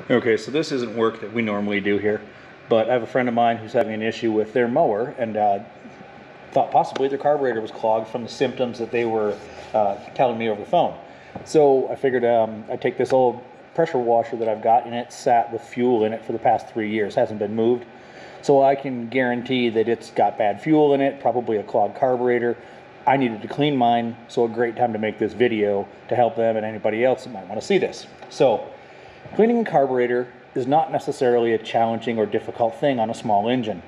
Okay, so this isn't work that we normally do here, but I have a friend of mine who's having an issue with their mower and thought possibly their carburetor was clogged from the symptoms that they were telling me over the phone. So I figured I'd take this old pressure washer that I've got, and it's sat with fuel in it for the past 3 years, hasn't been moved. So I can guarantee that it's got bad fuel in it, probably a clogged carburetor. I needed to clean mine, so a great time to make this video to help them and anybody else that might want to see this. So cleaning a carburetor is not necessarily a challenging or difficult thing on a small engine.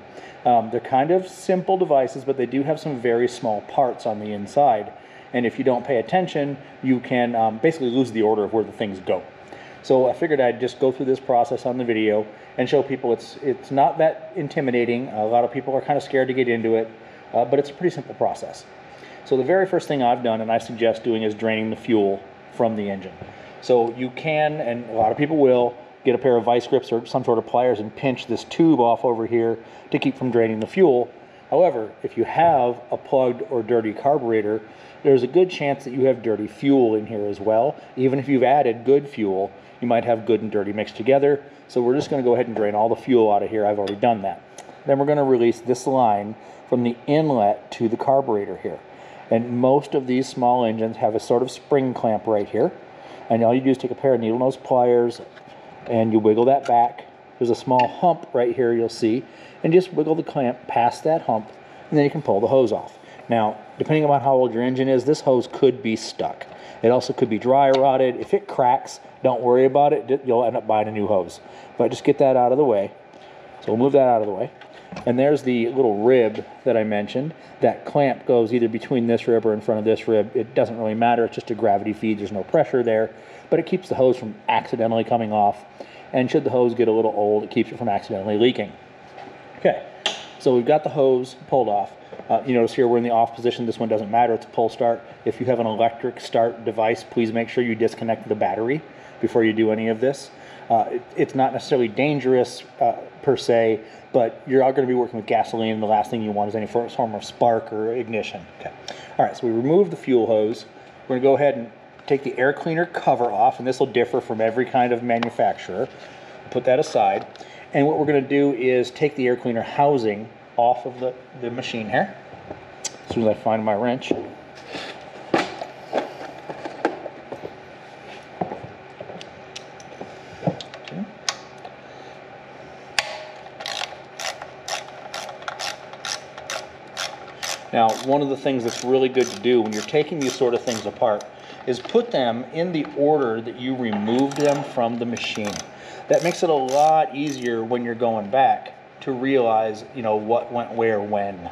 They're kind of simple devices, but they do have some very small parts on the inside. And if you don't pay attention, you can basically lose the order of where the things go. So I figured I'd just go through this process on the video and show people it's not that intimidating. A lot of people are kind of scared to get into it, but it's a pretty simple process. So the very first thing I've done, and I suggest doing, is draining the fuel from the engine. So you can, and a lot of people will, get a pair of vice grips or some sort of pliers and pinch this tube off over here to keep from draining the fuel. However, if you have a plugged or dirty carburetor, there's a good chance that you have dirty fuel in here as well. Even if you've added good fuel, you might have good and dirty mixed together. So we're just going to go ahead and drain all the fuel out of here. I've already done that. Then we're going to release this line from the inlet to the carburetor here. And most of these small engines have a sort of spring clamp right here. And all you do is take a pair of needle nose pliers and you wiggle that back. There's a small hump right here you'll see, and just wiggle the clamp past that hump, and then you can pull the hose off. Now, depending on how old your engine is, this hose could be stuck. It also could be dry rotted. If it cracks, don't worry about it. You'll end up buying a new hose. But just get that out of the way. So we'll move that out of the way. And there's the little rib that I mentioned. That clamp goes either between this rib or in front of this rib. It doesn't really matter. It's just a gravity feed. There's no pressure there. But it keeps the hose from accidentally coming off. And should the hose get a little old, it keeps it from accidentally leaking. Okay, so we've got the hose pulled off. You notice here we're in the off position. This one doesn't matter. It's a pull start. If you have an electric start device, please make sure you disconnect the battery before you do any of this. It's not necessarily dangerous per se, but you're all going to be working with gasoline, and the last thing you want is any form of spark or ignition. Okay. All right, so we remove the fuel hose. We're going to go ahead and take the air cleaner cover off, and this will differ from every kind of manufacturer. Put that aside. And what we're going to do is take the air cleaner housing off of the machine here. As soon as I find my wrench. Now, one of the things that's really good to do when you're taking these sort of things apart is put them in the order that you removed them from the machine. That makes it a lot easier when you're going back to realize, you know, what went where when.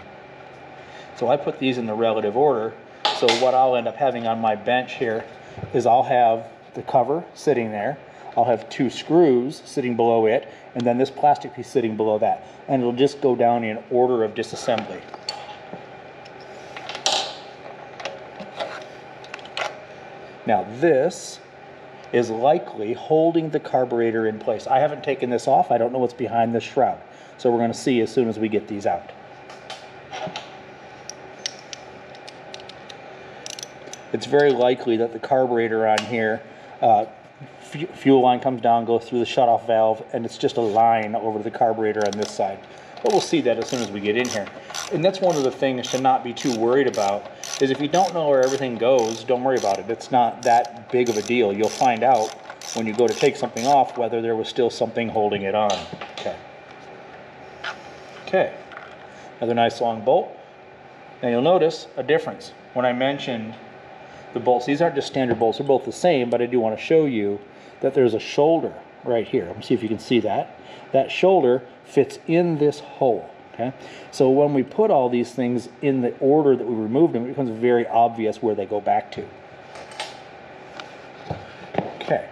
So I put these in the relative order. So what I'll end up having on my bench here is I'll have the cover sitting there. I'll have 2 screws sitting below it, and then this plastic piece sitting below that. And it'll just go down in order of disassembly. Now this is likely holding the carburetor in place. I haven't taken this off. I don't know what's behind this shroud. So we're going to see as soon as we get these out. It's very likely that the carburetor on here, fuel line comes down, goes through the shutoff valve, and it's just a line over to the carburetor on this side. But we'll see that as soon as we get in here. And that's one of the things to not be too worried about, is if you don't know where everything goes, don't worry about it. It's not that big of a deal. You'll find out when you go to take something off whether there was still something holding it on. Okay. Okay. Another nice long bolt. Now you'll notice a difference. When I mentioned the bolts, these aren't just standard bolts. They're both the same, but I do want to show you that there's a shoulder right here. Let me see if you can see that. That shoulder fits in this hole. Okay, so when we put all these things in the order that we removed them, it becomes very obvious where they go back to. Okay,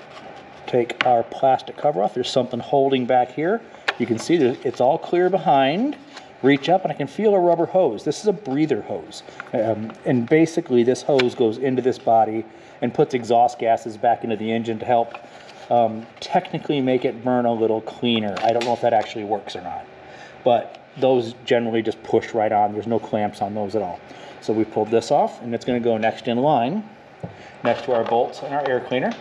take our plastic cover off. There's something holding back here. You can see that it's all clear behind. Reach up and I can feel a rubber hose. This is a breather hose. And basically this hose goes into this body and puts exhaust gases back into the engine to help technically make it burn a little cleaner. I don't know if that actually works or not. But those generally just push right on. There's no clamps on those at all. So we pulled this off, and it's going to go next in line, next to our bolts and our air cleaner.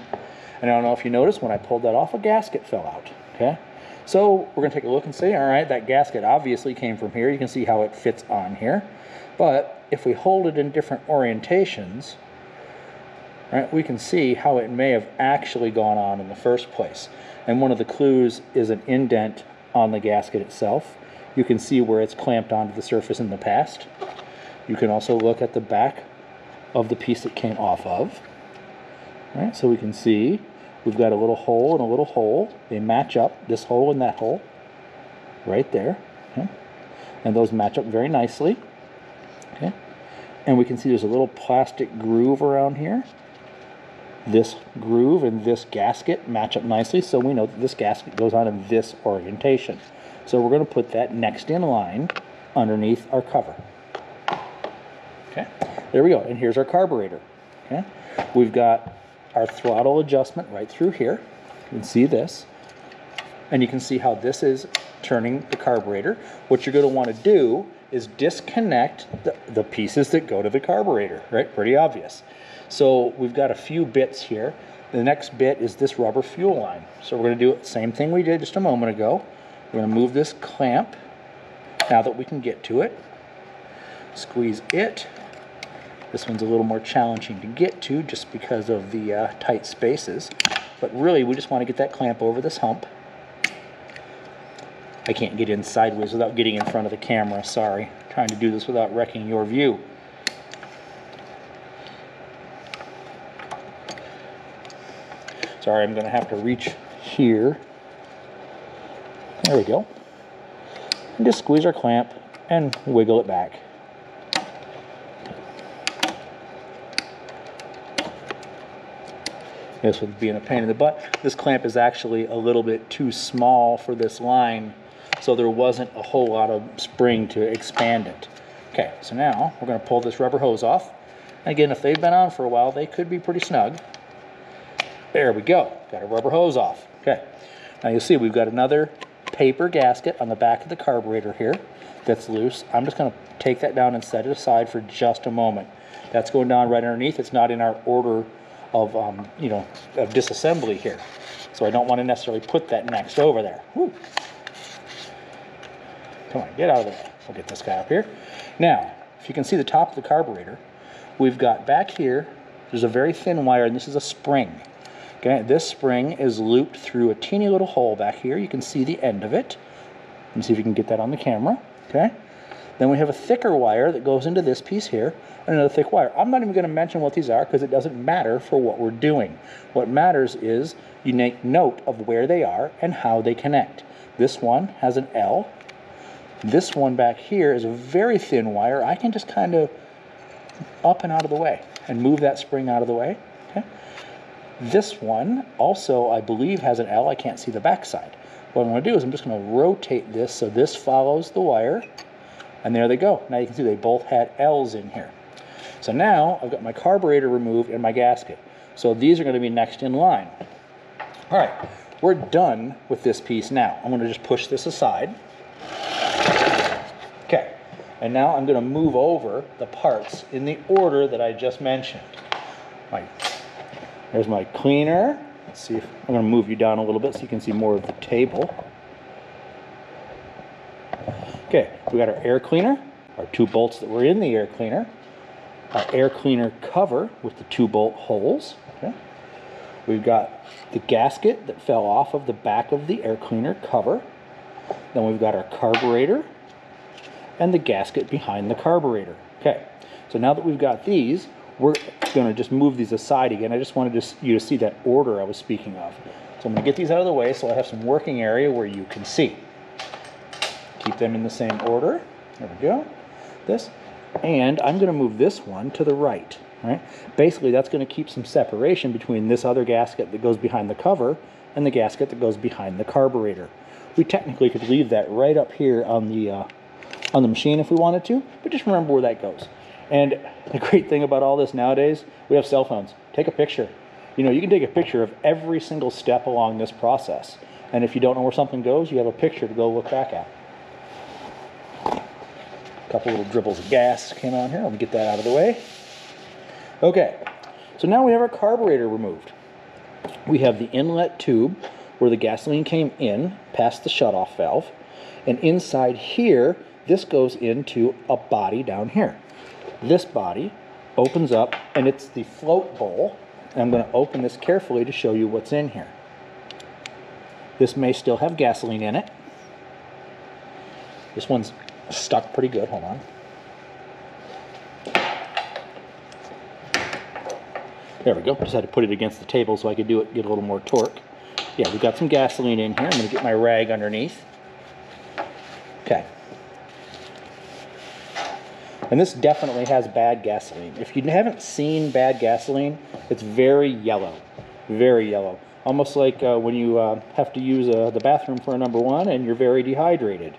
And I don't know if you noticed, when I pulled that off, a gasket fell out. Okay, so we're going to take a look and say, all right, that gasket obviously came from here. You can see how it fits on here. But if we hold it in different orientations, right, we can see how it may have actually gone on in the first place. And one of the clues is an indent on the gasket itself. You can see where it's clamped onto the surface in the past. You can also look at the back of the piece it came off of. All right, so we can see we've got a little hole and a little hole. They match up, this hole and that hole, right there. Okay. And those match up very nicely. Okay. And we can see there's a little plastic groove around here. This groove and this gasket match up nicely, so we know that this gasket goes on in this orientation. So we're going to put that next in line underneath our cover. Okay, there we go, and here's our carburetor. Okay, we've got our throttle adjustment right through here. You can see this, and you can see how this is turning the carburetor. What you're going to want to do is disconnect the pieces that go to the carburetor, right? Pretty obvious. So we've got a few bits here. The next bit is this rubber fuel line. So we're going to do the same thing we did just a moment ago. We're going to move this clamp now that we can get to it. Squeeze it. This one's a little more challenging to get to just because of the tight spaces. But really, we just want to get that clamp over this hump. I can't get in sideways without getting in front of the camera, sorry. I'm trying to do this without wrecking your view. Sorry, I'm going to have to reach here. There we go. And just squeeze our clamp and wiggle it back. This would be a pain in the butt. This clamp is actually a little bit too small for this line, so there wasn't a whole lot of spring to expand it. Okay, so now we're going to pull this rubber hose off. Again, if they've been on for a while, they could be pretty snug. There we go. Got our rubber hose off. Okay. Now you'll see we've got another paper gasket on the back of the carburetor here that's loose. I'm just going to take that down and set it aside for just a moment. That's going down right underneath. It's not in our order of of disassembly here, so I don't want to necessarily put that next over there. Woo. Come on, get out of the way. We'll get this guy up here. Now, if you can see the top of the carburetor, we've got back here, there's a very thin wire, and this is a spring. Okay, this spring is looped through a teeny little hole back here. You can see the end of it. Let me see if you can get that on the camera. Okay. Then we have a thicker wire that goes into this piece here, and another thick wire. I'm not even going to mention what these are because it doesn't matter for what we're doing. What matters is you make note of where they are and how they connect. This one has an L. This one back here is a very thin wire. I can just kind of up and out of the way and move that spring out of the way. Okay. This one also, I believe, has an L. I can't see the back side. What I'm going to do is I'm just going to rotate this so this follows the wire. And there they go. Now you can see they both had L's in here. So now I've got my carburetor removed and my gasket. So these are going to be next in line. All right, we're done with this piece now. I'm going to just push this aside. Okay, and now I'm going to move over the parts in the order that I just mentioned. There's my cleaner. Let's see if I'm going to move you down a little bit so you can see more of the table. Okay, we got our air cleaner, our 2 bolts that were in the air cleaner, our air cleaner cover with the 2 bolt holes. Okay. We've got the gasket that fell off of the back of the air cleaner cover. Then we've got our carburetor and the gasket behind the carburetor. Okay, so now that we've got these, we're going to just move these aside again. I just wanted you to see that order I was speaking of. So I'm going to get these out of the way so I have some working area where you can see. Keep them in the same order. There we go. This. And I'm going to move this one to the right. Right? Basically, that's going to keep some separation between this other gasket that goes behind the cover and the gasket that goes behind the carburetor. We technically could leave that right up here on the machine if we wanted to, but just remember where that goes. And the great thing about all this nowadays, we have cell phones. Take a picture. You know, you can take a picture of every single step along this process. And if you don't know where something goes, you have a picture to go look back at. A couple little dribbles of gas came on here. Let me get that out of the way. Okay, so now we have our carburetor removed. We have the inlet tube where the gasoline came in past the shutoff valve, and inside here, this goes into a body down here. This body opens up, and it's the float bowl. And I'm going to open this carefully to show you what's in here. This may still have gasoline in it. This one's stuck pretty good. Hold on. There we go. Just had to put it against the table so I could do it, get a little more torque. Yeah, we've got some gasoline in here. I'm going to get my rag underneath. Okay. And this definitely has bad gasoline. If you haven't seen bad gasoline, it's very yellow. Very yellow. Almost like when you have to use the bathroom for a number one and you're very dehydrated.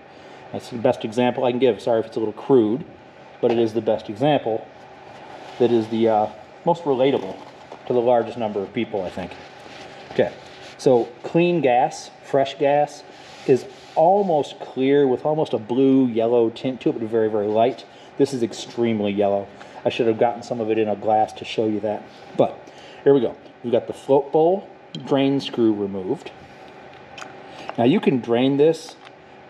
That's the best example I can give. Sorry if it's a little crude, but it is the best example that is the most relatable to the largest number of people, I think. Okay, so clean gas, fresh gas, is almost clear with almost a blue-yellow tint to it, but very, very light. This is extremely yellow. I should have gotten some of it in a glass to show you that. But here we go. We've got the float bowl drain screw removed. Now you can drain this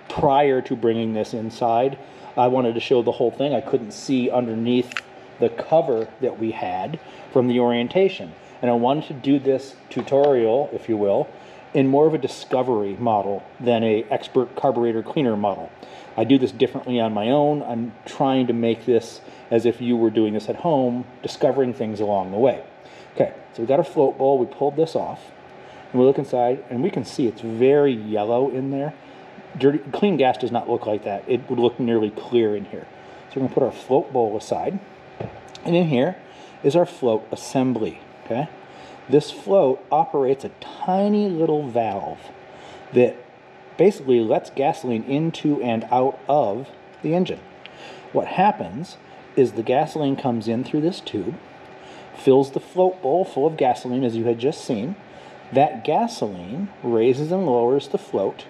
prior to bringing this inside. I wanted to show the whole thing. I couldn't see underneath the cover that we had from the orientation. And I wanted to do this tutorial, if you will, in more of a discovery model than a expert carburetor cleaner model. I do this differently on my own. I'm trying to make this as if you were doing this at home, discovering things along the way. Okay, so we got our float bowl. We pulled this off, and we look inside, and we can see it's very yellow in there. Clean gas does not look like that. It would look nearly clear in here. So we're going to put our float bowl aside, and in here is our float assembly. Okay, this float operates a tiny little valve that basically lets gasoline into and out of the engine. What happens is the gasoline comes in through this tube, fills the float bowl full of gasoline as you had just seen. That gasoline raises and lowers the float.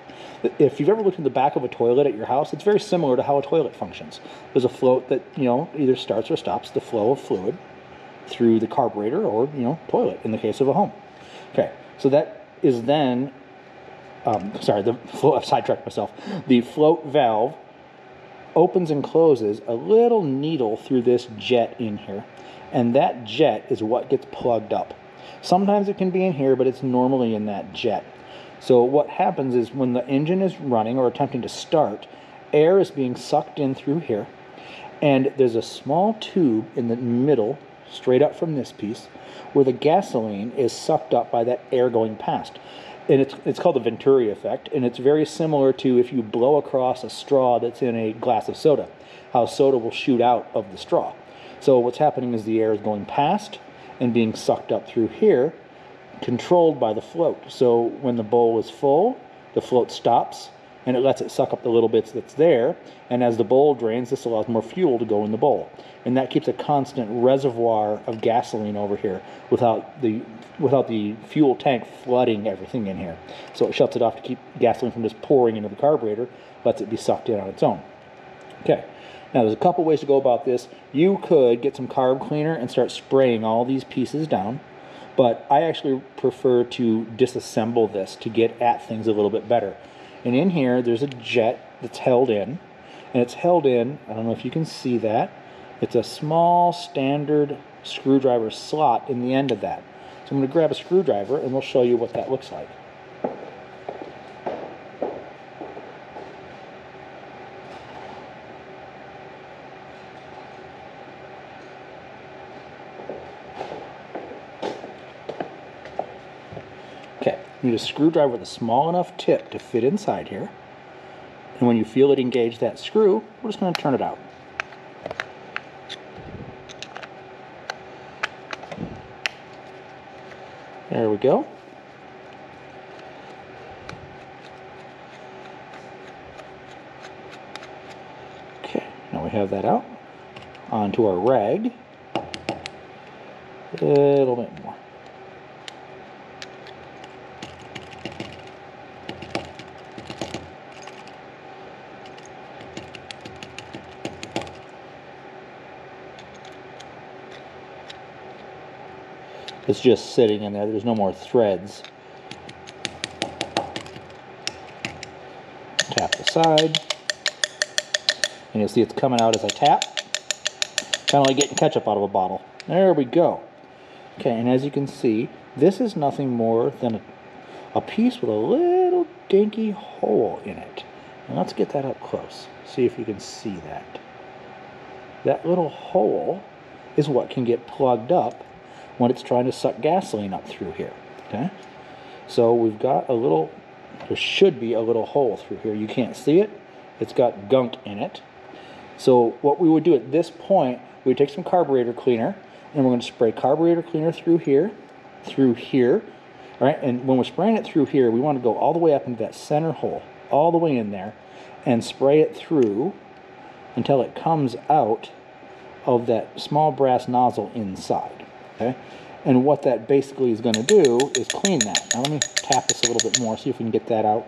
If you've ever looked in the back of a toilet at your house, it's very similar to how a toilet functions. There's a float that, either starts or stops the flow of fluid through the carburetor or, toilet in the case of a home. Okay, so that is then, the float, I've sidetracked myself. The float valve opens and closes a little needle through this jet in here, and that jet is what gets plugged up. Sometimes it can be in here, but it's normally in that jet. So what happens is when the engine is running or attempting to start, air is being sucked in through here, and there's a small tube in the middle, straight up from this piece, where the gasoline is sucked up by that air going past. And it's called the Venturi effect, and it's very similar to if you blow across a straw that's in a glass of soda, how soda will shoot out of the straw. So what's happening is the air is going past and being sucked up through here, controlled by the float. So when the bowl is full, the float stops, and it lets it suck up the little bits that's there, and as the bowl drains, this allows more fuel to go in the bowl. And that keeps a constant reservoir of gasoline over here without the fuel tank flooding everything in here. So it shuts it off to keep gasoline from just pouring into the carburetor, lets it be sucked in on its own. Okay, now there's a couple ways to go about this. You could get some carb cleaner and start spraying all these pieces down, but I actually prefer to disassemble this to get at things a little bit better. And in here, there's a jet that's held in, and it's held in, I don't know if you can see that, it's a small standard screwdriver slot in the end of that. So I'm going to grab a screwdriver, and we'll show you what that looks like. You need a screwdriver with a small enough tip to fit inside here. And when you feel it engage that screw, we're just going to turn it out. There we go. Okay, now we have that out. Onto our rag. A little bit more. It's just sitting in there. There's no more threads. Tap the side. And you'll see it's coming out as I tap. Kind of like getting ketchup out of a bottle. There we go. Okay, and as you can see, this is nothing more than a piece with a little dinky hole in it. And let's get that up close. See if you can see that. That little hole is what can get plugged up when it's trying to suck gasoline up through here. Okay? So we've got a little, there should be a little hole through here. You can't see it. It's got gunk in it. So what we would do at this point, we would take some carburetor cleaner, and we're going to spray carburetor cleaner through here. All right, and when we're spraying it through here, we want to go all the way up into that center hole, all the way in there, and spray it through until it comes out of that small brass nozzle inside. Okay, and what that basically is going to do is clean that. Now let me tap this a little bit more, see if we can get that out.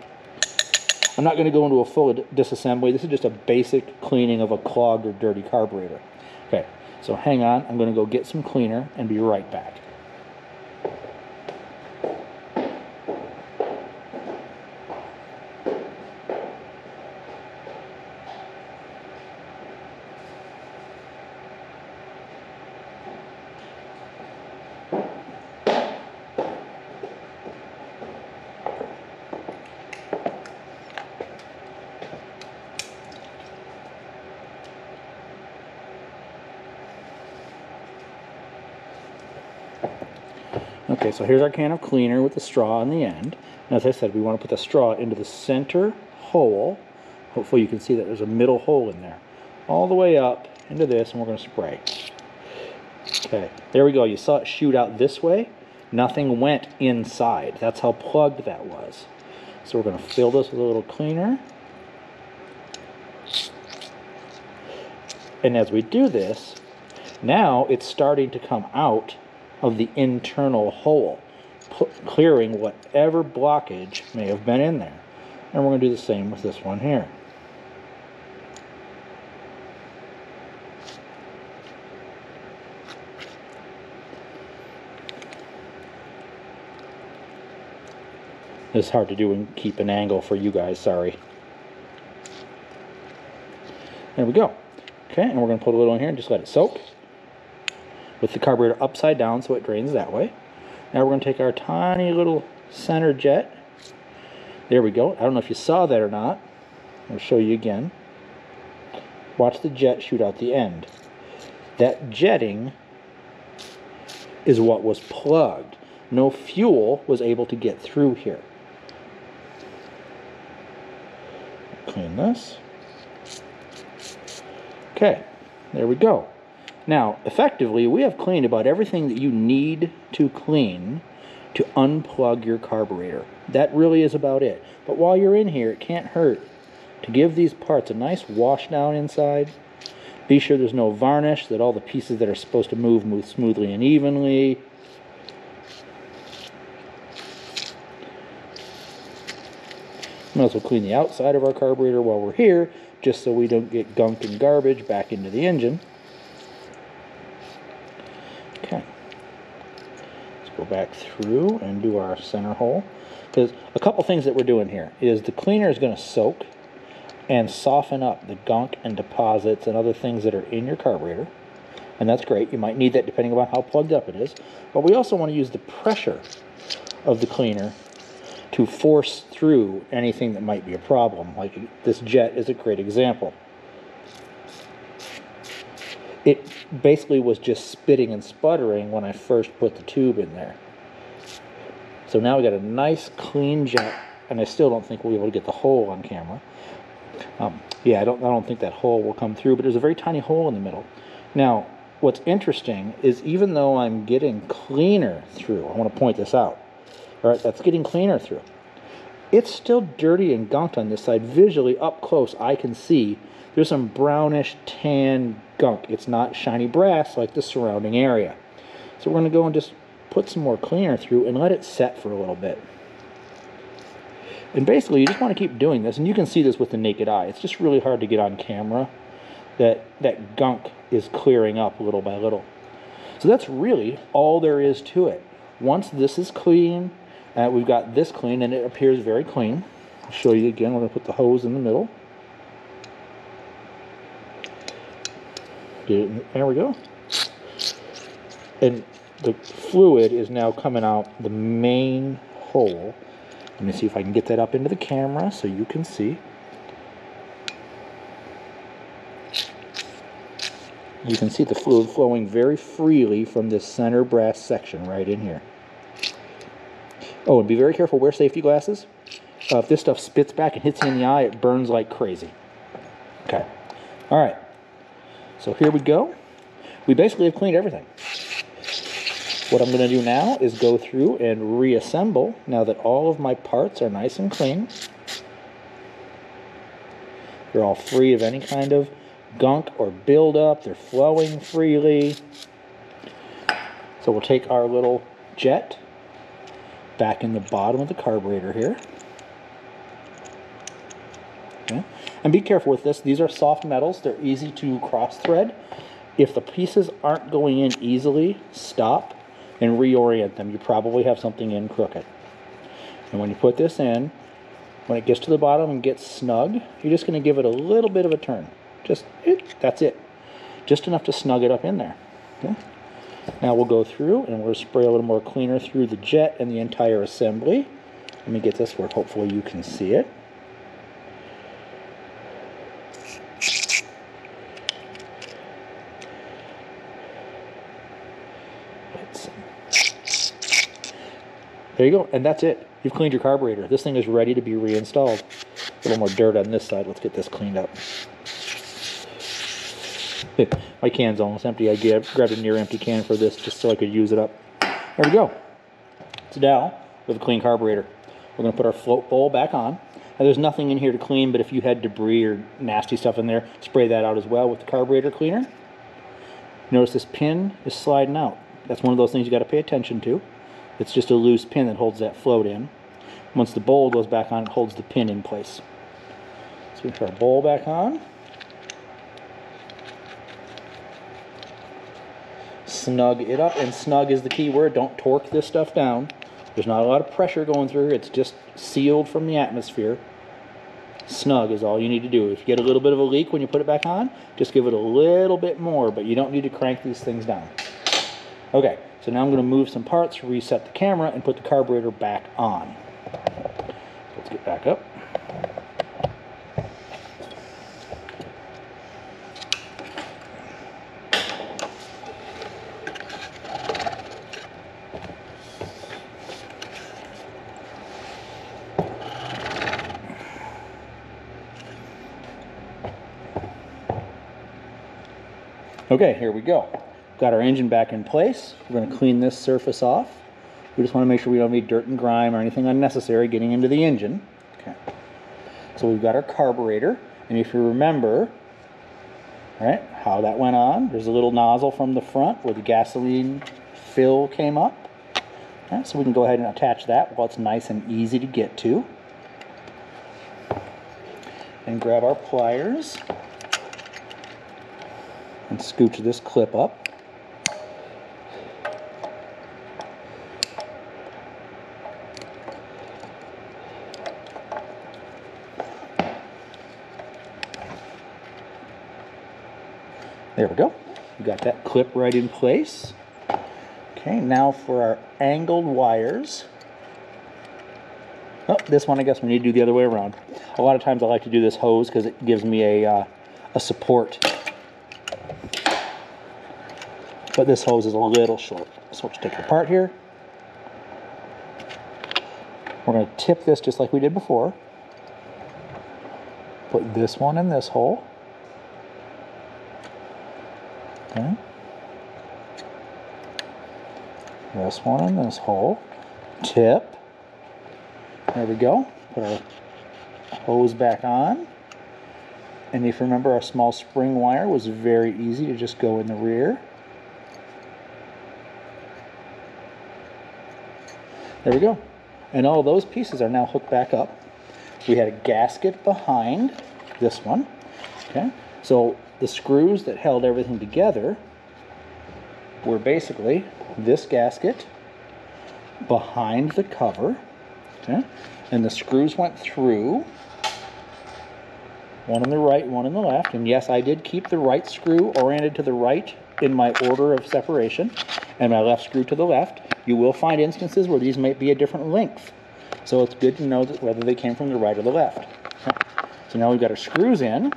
I'm not going to go into a full disassembly. This is just a basic cleaning of a clogged or dirty carburetor. Okay, so hang on. I'm going to go get some cleaner and be right back. Okay, so here's our can of cleaner with the straw on the end. And as I said, we want to put the straw into the center hole. Hopefully you can see that there's a middle hole in there. All the way up into this, and we're going to spray. Okay, there we go. You saw it shoot out this way. Nothing went inside. That's how plugged that was. So we're going to fill this with a little cleaner. And as we do this, now it's starting to come out of the internal hole, clearing whatever blockage may have been in there. And we're going to do the same with this one here. It's hard to do and keep an angle for you guys, sorry. There we go. Okay, and we're going to put a little in here and just let it soak with the carburetor upside down so it drains that way. Now we're going to take our tiny little center jet. There we go. I don't know if you saw that or not. I'll show you again. Watch the jet shoot out the end. That jetting is what was plugged. No fuel was able to get through here. Clean this. Okay, there we go. Now, effectively, we have cleaned about everything that you need to clean to unplug your carburetor. That really is about it. But while you're in here, it can't hurt to give these parts a nice wash down inside. Be sure there's no varnish, that all the pieces that are supposed to move smoothly and evenly. Might as well clean the outside of our carburetor while we're here, just so we don't get gunk and garbage back into the engine. Okay, let's go back through and do our center hole. Because a couple things that we're doing here is the cleaner is going to soak and soften up the gunk and deposits and other things that are in your carburetor. And that's great. You might need that depending on how plugged up it is. But we also want to use the pressure of the cleaner to force through anything that might be a problem. Like this jet is a great example. It basically was just spitting and sputtering when I first put the tube in there. So now we got a nice clean jet, and I still don't think we'll be able to get the hole on camera. Yeah, I don't think that hole will come through, but there's a very tiny hole in the middle. Now, what's interesting is even though I'm getting cleaner through, I want to point this out. All right, that's getting cleaner through. It's still dirty and gunked on this side. Visually, up close, I can see there's some brownish tan gunk. It's not shiny brass like the surrounding area. So we're going to go and just put some more cleaner through and let it set for a little bit. And basically, you just want to keep doing this, and you can see this with the naked eye. It's just really hard to get on camera that gunk is clearing up little by little. So that's really all there is to it. Once this is clean, we've got this clean, and it appears very clean. I'll show you again. We're going to put the hose in the middle. There we go. And the fluid is now coming out the main hole. Let me see if I can get that up into the camera so you can see. You can see the fluid flowing very freely from this center brass section right in here. Oh, and be very careful, wear safety glasses. If this stuff spits back and hits you in the eye, it burns like crazy. Okay, all right. So here we go. We basically have cleaned everything. What I'm going to do now is go through and reassemble now that all of my parts are nice and clean. They're all free of any kind of gunk or buildup. They're flowing freely. So we'll take our little jet back in the bottom of the carburetor here. Okay. And be careful with this. These are soft metals. They're easy to cross thread. If the pieces aren't going in easily, stop and reorient them. You probably have something in crooked. And when you put this in, when it gets to the bottom and gets snug, you're just going to give it a little bit of a turn. That's it. Just enough to snug it up in there. Okay. Now we'll go through and we'll spray a little more cleaner through the jet and the entire assembly. Let me get this where hopefully you can see it. There you go, and that's it. You've cleaned your carburetor. This thing is ready to be reinstalled. A little more dirt on this side. Let's get this cleaned up. My can's almost empty. I grabbed a near empty can for this just so I could use it up. There we go. So now, with a clean carburetor, we're going to put our float bowl back on. Now there's nothing in here to clean, but if you had debris or nasty stuff in there, spray that out as well with the carburetor cleaner. Notice this pin is sliding out. That's one of those things you got to pay attention to. It's just a loose pin that holds that float in. Once the bowl goes back on, it holds the pin in place. So we put our bowl back on. Snug it up, and snug is the key word. Don't torque this stuff down. There's not a lot of pressure going through here. It's just sealed from the atmosphere. Snug is all you need to do. If you get a little bit of a leak when you put it back on, just give it a little bit more, but you don't need to crank these things down. Okay, so now I'm going to move some parts, reset the camera, and put the carburetor back on. Let's get back up. Okay, here we go. Got our engine back in place. We're going to clean this surface off. We just want to make sure we don't have any dirt and grime or anything unnecessary getting into the engine. Okay. So we've got our carburetor, and if you remember, all right, how that went on, there's a little nozzle from the front where the gasoline fill came up. All right, so we can go ahead and attach that while it's nice and easy to get to. And grab our pliers and scooch this clip up. There we go. We got that clip right in place. Okay, now for our angled wires. Oh, this one I guess we need to do the other way around. A lot of times I like to do this hose because it gives me a support. But this hose is a little short. So let's take it apart here. We're going to tip this just like we did before. Put this one in this hole. Okay. This one in this hole. Tip. There we go. Put our hose back on. And if you remember, our small spring wire was very easy to just go in the rear. There we go. And all those pieces are now hooked back up. We had a gasket behind this one. Okay. So the screws that held everything together were basically this gasket behind the cover, okay? And the screws went through, one on the right, one on the left, and yes, I did keep the right screw oriented to the right in my order of separation, and my left screw to the left. You will find instances where these might be a different length, so it's good to know that whether they came from the right or the left. Okay. So now we've got our screws in,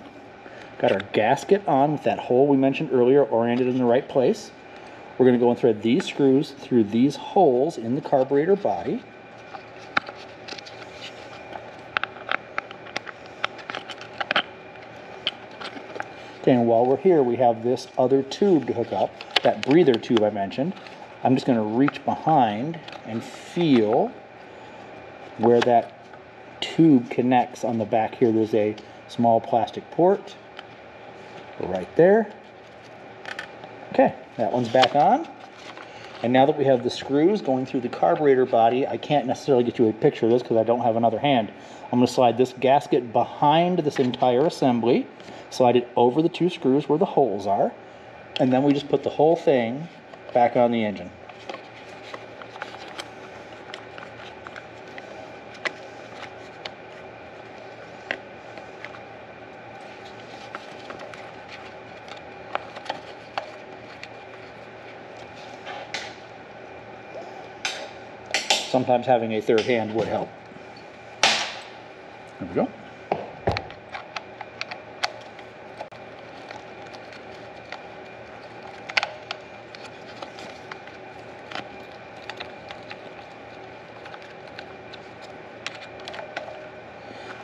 got our gasket on with that hole we mentioned earlier oriented in the right place. We're going to go and thread these screws through these holes in the carburetor body. Okay, and while we're here, we have this other tube to hook up, that breather tube I mentioned. I'm just going to reach behind and feel where that tube connects on the back here. There's a small plastic port right there. Okay, that one's back on. And now that we have the screws going through the carburetor body, I can't necessarily get you a picture of this because I don't have another hand. I'm going to slide this gasket behind this entire assembly, slide it over the two screws where the holes are, and then we just put the whole thing back on the engine. Sometimes having a third hand would help. There we go.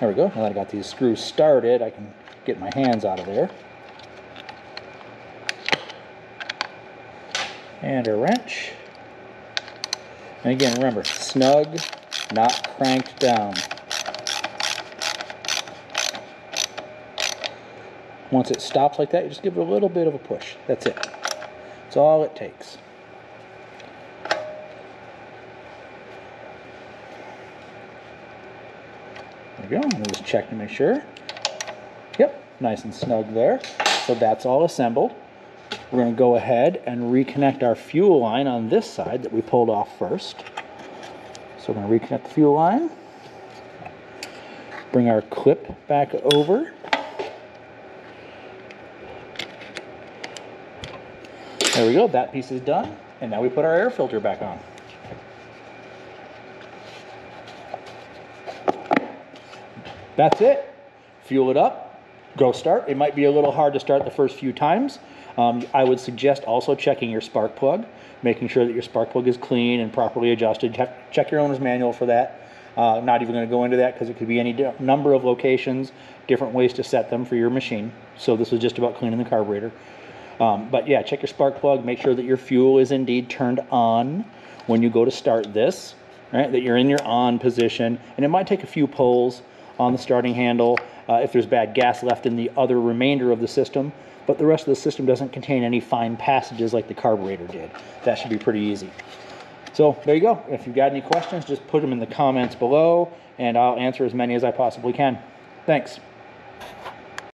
There we go. Now that I got these screws started, I can get my hands out of there. And a wrench. And again, remember, snug, not cranked down. Once it stops like that, you just give it a little bit of a push. That's it. That's all it takes. There we go. And we'll just check to make sure. Yep, nice and snug there. So that's all assembled. We're going to go ahead and reconnect our fuel line on this side that we pulled off first. So we're going to reconnect the fuel line. Bring our clip back over. There we go, that piece is done. And now we put our air filter back on. That's it. Fuel it up, go start. It might be a little hard to start the first few times. I would suggest also checking your spark plug, making sure that your spark plug is clean and properly adjusted. Check your owner's manual for that. Not even going to go into that because it could be any number of locations, different ways to set them for your machine. So this is just about cleaning the carburetor. But yeah, check your spark plug, make sure that your fuel is indeed turned on when you go to start this, right? That you're in your on position, and it might take a few pulls on the starting handle if there's bad gas left in the other remainder of the system. But the rest of the system doesn't contain any fine passages like the carburetor did. That should be pretty easy. So there you go. If you've got any questions, just put them in the comments below, and I'll answer as many as I possibly can. Thanks.